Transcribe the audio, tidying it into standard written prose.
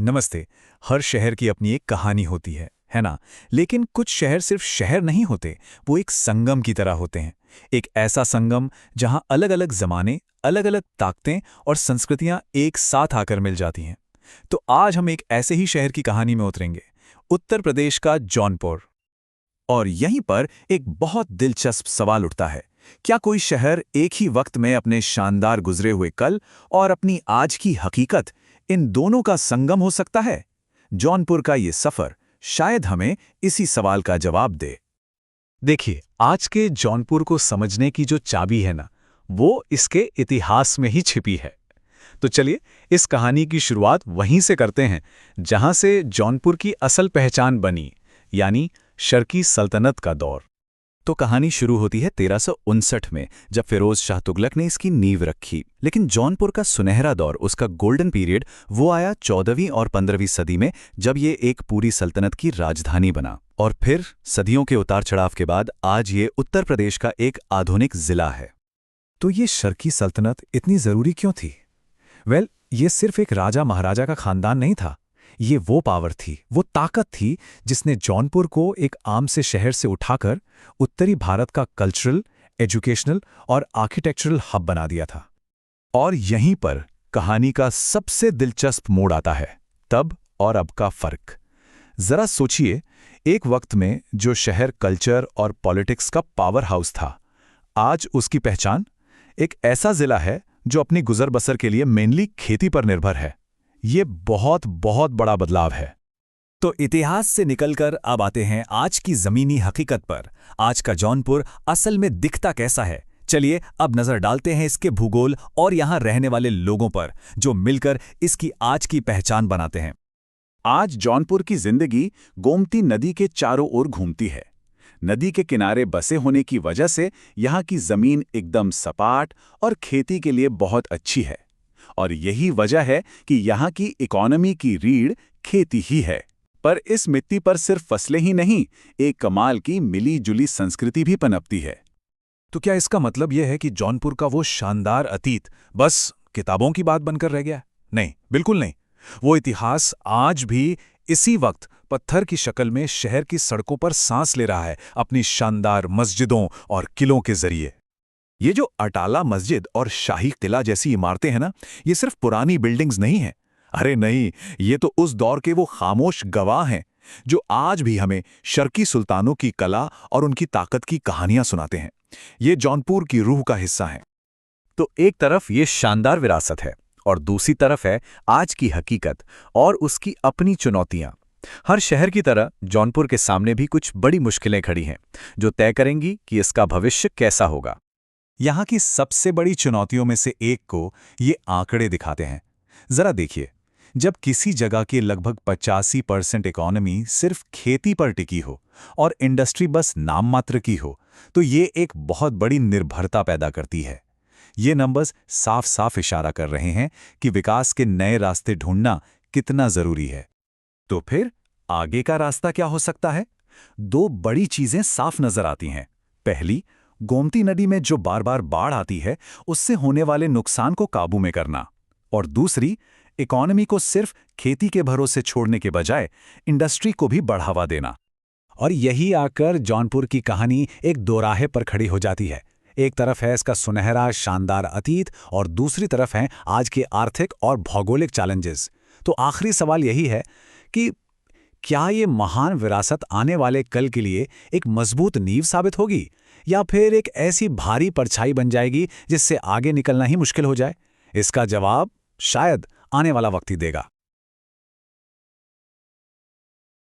नमस्ते। हर शहर की अपनी एक कहानी होती है ना? लेकिन कुछ शहर सिर्फ शहर नहीं होते, वो एक संगम की तरह होते हैं। एक ऐसा संगम जहां अलग-अलग ज़माने, अलग-अलग ताकतें और संस्कृतियां एक साथ आकर मिल जाती हैं। तो आज हम एक ऐसे ही शहर की कहानी में उतरेंगे, उत्तर प्रदेश का जौनपुर। और यहीं पर एक बहुत दिलचस्प सवाल उठता है। क्या कोई शहर एक ही वक्त में अपने शानदार गुजरे हुए कल और अपनी आज की हकीकत, इन दोनों का संगम हो सकता है? जौनपुर का ये सफर शायद हमें इसी सवाल का जवाब दे। देखिए, आज के जौनपुर को समझने की जो चाबी है ना, वो इसके इतिहास में ही छिपी है। तो चलिए, इस कहानी की शुरुआत वहीं से करते हैं, जहां से जौनपुर की असल पहचान बनी, यानी शर्की सल्तनत का दौर। तो कहानी शुरू होती है 1359 में, जब फिरोज शाह तुगलक ने इसकी नींव रखी। लेकिन जौनपुर का सुनहरा दौर, उसका गोल्डन पीरियड, वो आया 14वीं और 15वीं सदी में, जब ये एक पूरी सल्तनत की राजधानी बना। और फिर सदियों के उतार चढ़ाव के बाद आज ये उत्तर प्रदेश का एक आधुनिक जिला है। तो ये शर्की सल्तनत इतनी जरूरी क्यों थी? ये सिर्फ एक राजा महाराजा का खानदान नहीं था। ये वो पावर थी, वो ताकत थी, जिसने जौनपुर को एक आम से शहर से उठाकर उत्तरी भारत का कल्चरल, एजुकेशनल और आर्किटेक्चरल हब बना दिया था। और यहीं पर कहानी का सबसे दिलचस्प मोड़ आता है, तब और अब का फर्क। जरा सोचिए, एक वक्त में जो शहर कल्चर और पॉलिटिक्स का पावर हाउस था, आज उसकी पहचान एक ऐसा जिला है जो अपनी गुजर बसर के लिए मेनली खेती पर निर्भर है। ये बहुत बहुत बड़ा बदलाव है। तो इतिहास से निकलकर अब आते हैं आज की जमीनी हकीकत पर। आज का जौनपुर असल में दिखता कैसा है? चलिए अब नजर डालते हैं इसके भूगोल और यहां रहने वाले लोगों पर, जो मिलकर इसकी आज की पहचान बनाते हैं। आज जौनपुर की जिंदगी गोमती नदी के चारों ओर घूमती है। नदी के किनारे बसे होने की वजह से यहाँ की जमीन एकदम सपाट और खेती के लिए बहुत अच्छी है। और यही वजह है कि यहाँ की इकोनॉमी की रीढ़ खेती ही है। पर इस मिट्टी पर सिर्फ फसलें ही नहीं, एक कमाल की मिली जुली संस्कृति भी पनपती है। तो क्या इसका मतलब यह है कि जौनपुर का वो शानदार अतीत बस किताबों की बात बनकर रह गया? नहीं, बिल्कुल नहीं। वो इतिहास आज भी इसी वक्त पत्थर की शक्ल में शहर की सड़कों पर सांस ले रहा है, अपनी शानदार मस्जिदों और किलों के जरिए। ये जो अटाला मस्जिद और शाही किला जैसी इमारतें हैं ना, ये सिर्फ पुरानी बिल्डिंग्स नहीं हैं। अरे नहीं, ये तो उस दौर के वो खामोश गवाह हैं जो आज भी हमें शर्की सुल्तानों की कला और उनकी ताकत की कहानियां सुनाते हैं। ये जौनपुर की रूह का हिस्सा हैं। तो एक तरफ ये शानदार विरासत है और दूसरी तरफ है आज की हकीकत और उसकी अपनी चुनौतियां। हर शहर की तरह जौनपुर के सामने भी कुछ बड़ी मुश्किलें खड़ी हैं, जो तय करेंगी कि इसका भविष्य कैसा होगा। यहाँ की सबसे बड़ी चुनौतियों में से एक को ये आंकड़े दिखाते हैं। जरा देखिए, जब किसी जगह की लगभग 85% इकोनॉमी सिर्फ खेती पर टिकी हो और इंडस्ट्री बस नाम मात्र की हो, तो ये एक बहुत बड़ी निर्भरता पैदा करती है। ये नंबर्स साफ साफ इशारा कर रहे हैं कि विकास के नए रास्ते ढूंढना कितना जरूरी है। तो फिर आगे का रास्ता क्या हो सकता है? दो बड़ी चीजें साफ नजर आती हैं। पहली, गोमती नदी में जो बार बार बाढ़ आती है, उससे होने वाले नुकसान को काबू में करना। और दूसरी, इकोनॉमी को सिर्फ खेती के भरोसे छोड़ने के बजाय इंडस्ट्री को भी बढ़ावा देना। और यही आकर जौनपुर की कहानी एक दोराहे पर खड़ी हो जाती है। एक तरफ है इसका सुनहरा शानदार अतीत और दूसरी तरफ हैं आज के आर्थिक और भौगोलिक चैलेंजेस। तो आखिरी सवाल यही है कि क्या ये महान विरासत आने वाले कल के लिए एक मजबूत नींव साबित होगी, या फिर एक ऐसी भारी परछाई बन जाएगी जिससे आगे निकलना ही मुश्किल हो जाए? इसका जवाब शायद आने वाला वक्त ही देगा।